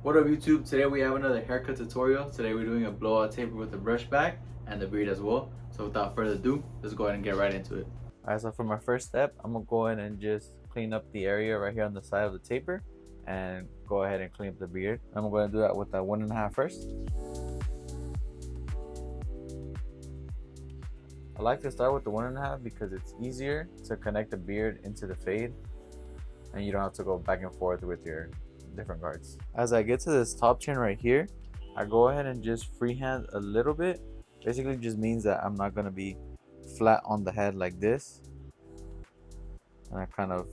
What up YouTube? Today we have another haircut tutorial. Today we're doing a blowout taper with the brush back and the beard as well. So without further ado, let's go ahead and get right into it. Alright, so for my first step, I'm gonna go ahead and just clean up the area right here on the side of the taper and go ahead and clean up the beard. I'm gonna do that with the 1.5 first. I like to start with the 1.5 because it's easier to connect the beard into the fade and you don't have to go back and forth with your different guards. As I get to this top chin right here, I go ahead and just freehand a little bit. Basically just means that I'm not going to be flat on the head like this, and I kind of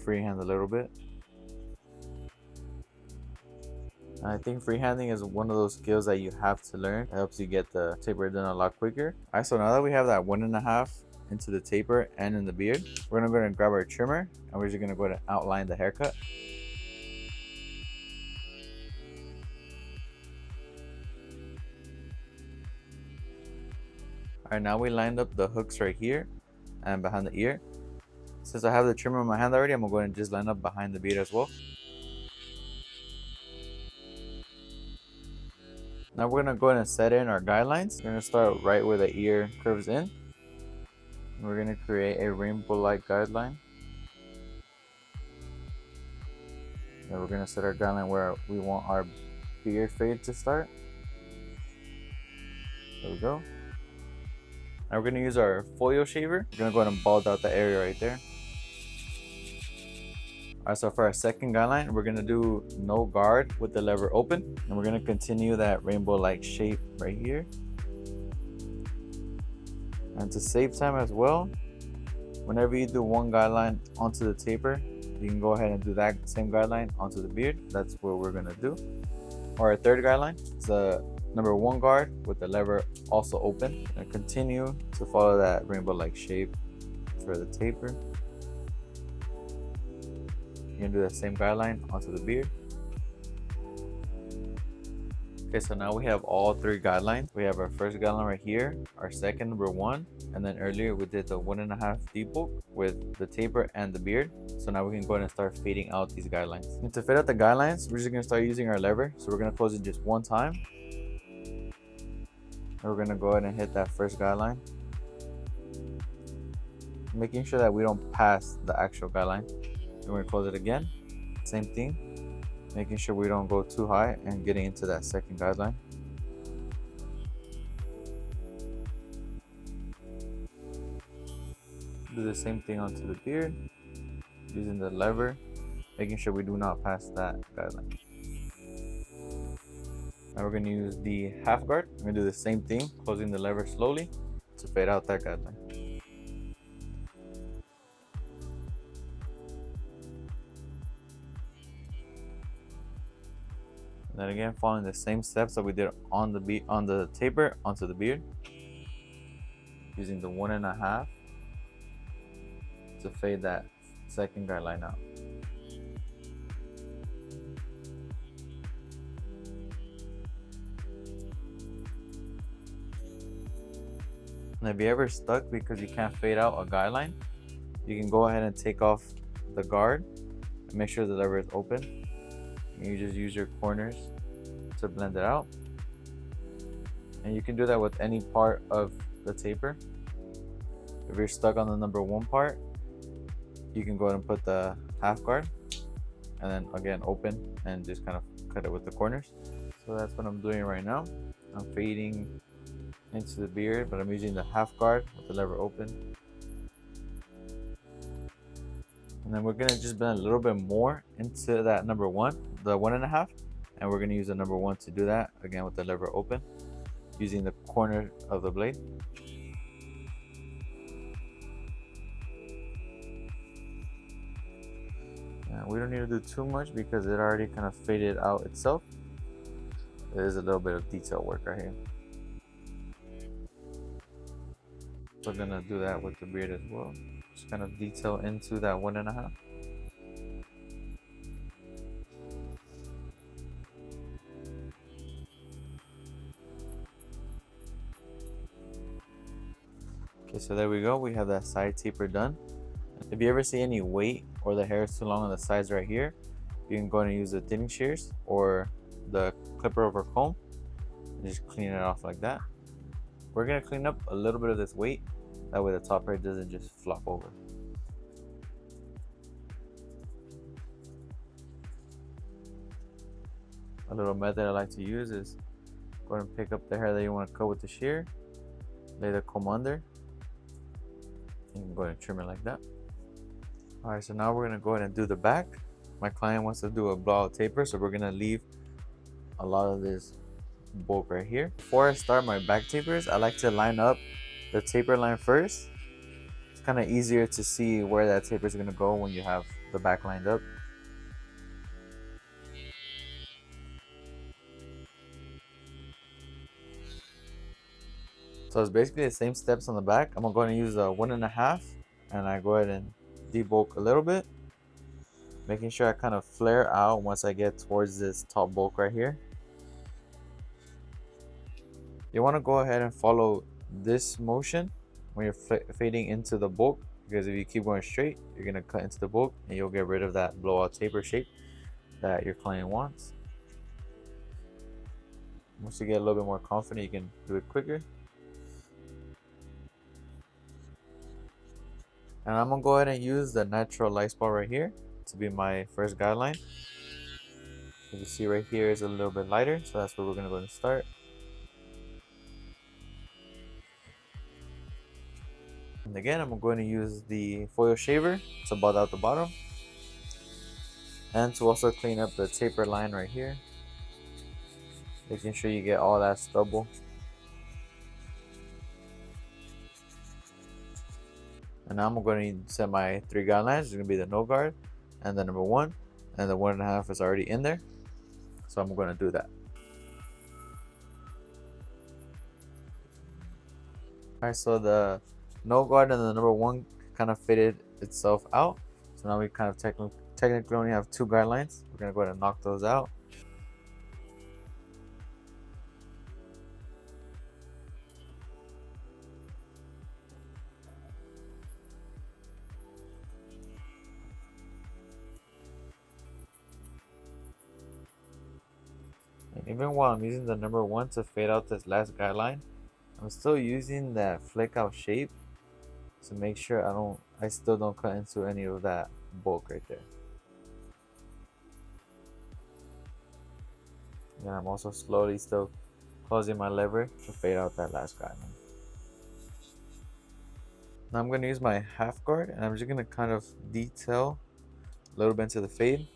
freehand a little bit. And I think freehanding is one of those skills that you have to learn. It helps you get the taper done a lot quicker. Alright, so now that we have that 1.5 into the taper and in the beard, we're gonna go ahead and grab our trimmer and we're just gonna go ahead and outline the haircut. Alright, now we lined up the hooks right here and behind the ear. Since I have the trimmer in my hand already, I'm gonna go ahead and just line up behind the beard as well. Now we're gonna go ahead and set in our guidelines. We're gonna start right where the ear curves in. We're gonna create a rainbow-like guideline. Then we're gonna set our guideline where we want our beard fade to start. There we go. Now we're gonna use our foil shaver. We're gonna go ahead and bald out the area right there. Alright, so for our second guideline, we're gonna do no guard with the lever open, and we're gonna continue that rainbow-like shape right here. And to save time as well, whenever you do one guideline onto the taper, you can go ahead and do that same guideline onto the beard. That's what we're gonna do. Or our third guideline, it's a number 1 guard with the lever also open, and continue to follow that rainbow-like shape for the taper. You're gonna do the same guideline onto the beard. Okay, so now we have all 3 guidelines. We have our first guideline right here, our second number 1, and then earlier we did the 1.5 deep bulk with the taper and the beard. So now we can go ahead and start fading out these guidelines. And to fade out the guidelines, we're just gonna start using our lever. So we're gonna close it just 1 time. And we're gonna go ahead and hit that first guideline, making sure that we don't pass the actual guideline. Then we're gonna close it again, same thing, making sure we don't go too high and getting into that second guideline. Do the same thing onto the beard, using the lever, making sure we do not pass that guideline. Now we're gonna use the half guard. We're gonna do the same thing, closing the lever slowly to fade out that guideline. And then again, following the same steps that we did on the taper onto the beard, using the 1.5 to fade that second guideline out. And if you're ever stuck because you can't fade out a guideline, you can go ahead and take off the guard and make sure the lever is open. And you just use your corners to blend it out. And you can do that with any part of the taper. If you're stuck on the number 1 part, you can go ahead and put the half guard and then again open and just kind of cut it with the corners. So that's what I'm doing right now. I'm fading into the beard, but I'm using the half guard with the lever open. And then we're gonna just blend a little bit more into that number 1, the 1.5, and we're gonna use the number 1 to do that again with the lever open, using the corner of the blade. And we don't need to do too much because it already kind of faded out itself. There's a little bit of detail work right here. So we're gonna do that with the beard as well. Just kind of detail into that 1.5. Okay, so there we go. We have that side taper done. If you ever see any weight or the hair is too long on the sides right here, you can go ahead and use the thinning shears or the clipper over comb and just clean it off like that. We're gonna clean up a little bit of this weight, that way the top hair doesn't just flop over. A little method I like to use is go ahead and pick up the hair that you want to cut with the shear, lay the comb under, and you can go ahead and trim it like that. Alright, so now we're gonna go ahead and do the back. My client wants to do a blowout taper, so we're gonna leave a lot of this bulk right here. Before I start my back tapers, I like to line up the taper line first. It's kind of easier to see where that taper is gonna go when you have the back lined up. So it's basically the same steps on the back. I'm going to use a 1.5, and I go ahead and debulk a little bit, making sure I kind of flare out once I get towards this top bulk right here. You want to go ahead and follow this motion when you're fading into the bulk, because if you keep going straight, you're going to cut into the bulk and you'll get rid of that blowout taper shape that your client wants. Once you get a little bit more confident, you can do it quicker. And I'm gonna go ahead and use the natural light spot right here to be my first guideline. You can see right here is a little bit lighter, so that's where we're gonna go and start. And again, I'm going to use the foil shaver to butt out the bottom, and to also clean up the taper line right here, making sure you get all that stubble. And now I'm going to set my 3 guidelines. It's going to be the no guard and the number 1, and the 1.5 is already in there, so I'm going to do that. Alright, so the no guard and the number 1 kind of fitted itself out, so now we kind of technically only have 2 guidelines. We're going to go ahead and knock those out. And even while I'm using the number 1 to fade out this last guideline, I'm still using that flick out shape to make sure I still don't cut into any of that bulk right there. And I'm also slowly still closing my lever to fade out that last guideline. Now I'm going to use my half guard, and I'm just going to kind of detail a little bit into the fade.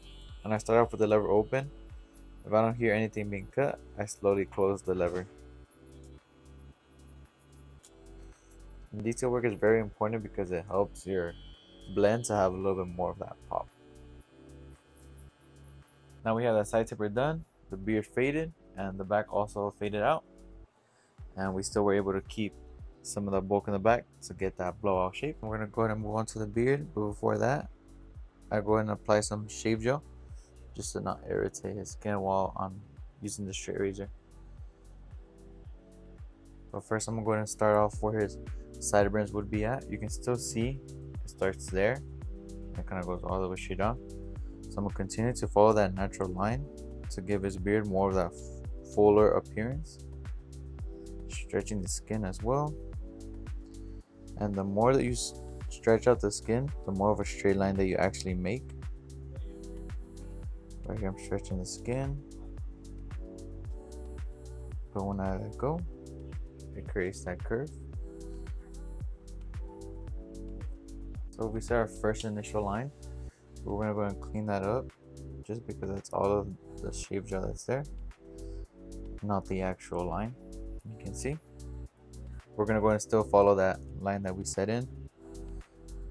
And I start off with the lever open. If I don't hear anything being cut, I slowly close the lever. And detail work is very important because it helps your blend to have a little bit more of that pop. Now we have that side taper done, the beard faded, and the back also faded out. And we still were able to keep some of the bulk in the back to get that blowout shape. We're going to go ahead and move on to the beard, but before that, I go ahead and apply some shave gel just to not irritate his skin while I'm using the straight razor. But first I'm going to start off where his sideburns would be at. You can still see it starts there. It kind of goes all the way straight down. So I'm going to continue to follow that natural line to give his beard more of that fuller appearance. Stretching the skin as well. And the more that you stretch out the skin, the more of a straight line that you actually make. Right here I'm stretching the skin, but when I let go, it creates that curve. So we set our first initial line. We're gonna go and clean that up, just because that's all of the shave gel that's there, not the actual line. You can see. We're gonna go and still follow that line that we set in,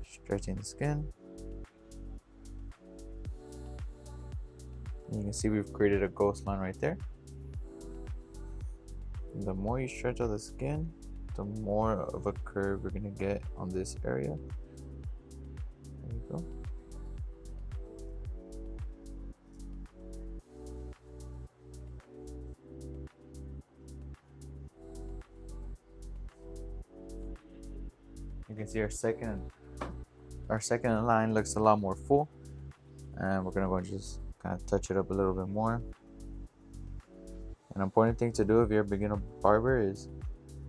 stretching the skin. And you can see we've created a ghost line right there. And the more you stretch out the skin, the more of a curve we're gonna get on this area. There you go. You can see our second line looks a lot more full, and we're gonna go and just kind of touch it up a little bit more. An important thing to do if you're a beginner barber is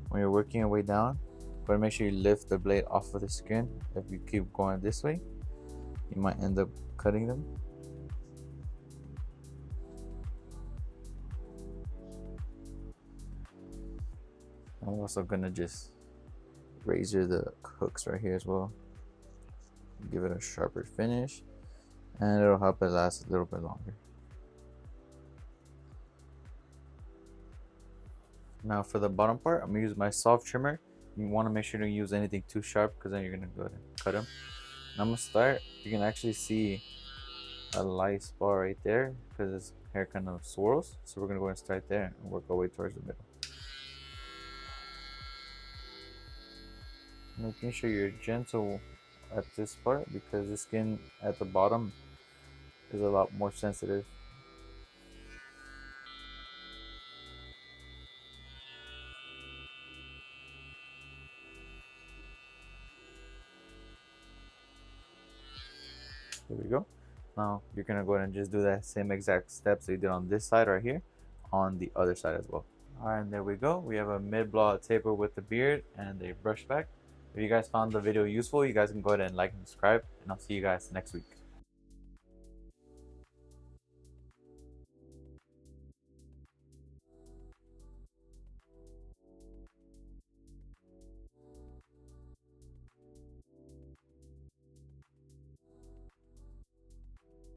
when you're working your way down, but make sure you lift the blade off of the skin. If you keep going this way, you might end up cutting them. I'm also gonna just razor the hooks right here as well. Give it a sharper finish, and it'll help it last a little bit longer. Now for the bottom part, I'm gonna use my soft trimmer. You want to make sure you don't use anything too sharp because then you're gonna go ahead and cut them. And I'm gonna start. You can actually see a light spot right there because his hair kind of swirls. So we're gonna go ahead and start there and work our way towards the middle. Making sure you're gentle at this part because the skin at the bottom is a lot more sensitive. There we go. Now you're gonna go ahead and just do that same exact steps that you did on this side right here on the other side as well. Alright, and there we go. We have a mid blowout taper with the beard and a brush back. If you guys found the video useful, you guys can go ahead and like and subscribe, and I'll see you guys next week.